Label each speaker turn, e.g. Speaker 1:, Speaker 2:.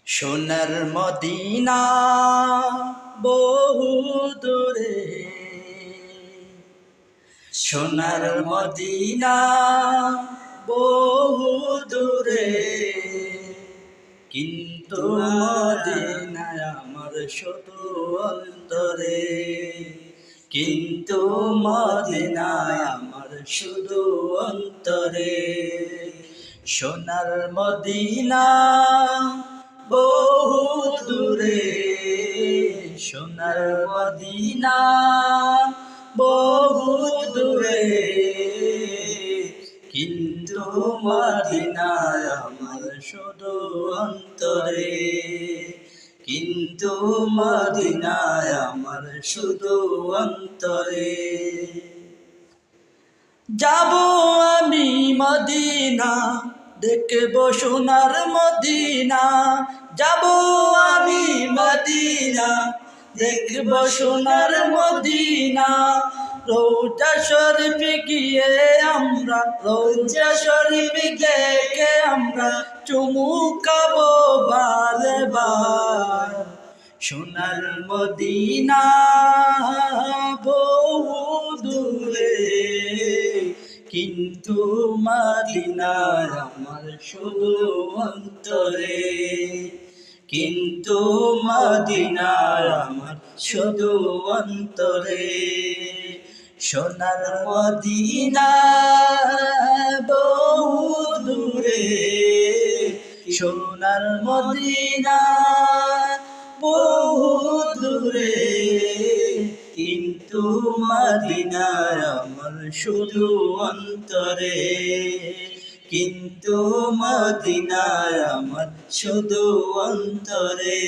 Speaker 1: সোনার মদিনা বহু দূরে, সোনার মদিনা বহু দূরে, কিন্তু মদিনায় আমার শুধু অন্তরে, কিন্তু মদিনায় আমার শুধু অন্তরে। সোনার মদিনা বহু দূরে, সোনার মদিনা বহু দূরে, কিন্তু মদিনায় আমার শুধু অন্তরে, কিন্তু মদিনায় আমার শুধু অন্তরে। যাব আমি মদিনা, দেখব সোনার মদিনা, যাব আমি মদিনা, দেখব সোনার মদিনা। রওজা শরীফ গিয়ে আমরা, রওজা শরীফ দেখে আমরা চুমু খাবো বারে বার। সোনার মদিনা বহু দূরে, কিন্তু মদিনায় আমার শুধু অন্তরে, কিন্তু মদিনায় আমার শুধু অন্তরে। সোনার মদিনা বহু দূরে, সোনার মদিনা বহু দূরে, কিন্তু মদিনায় আমার শুধু অন্তরে, কিন্তু মদিনায় আমার শুধু অন্তরে।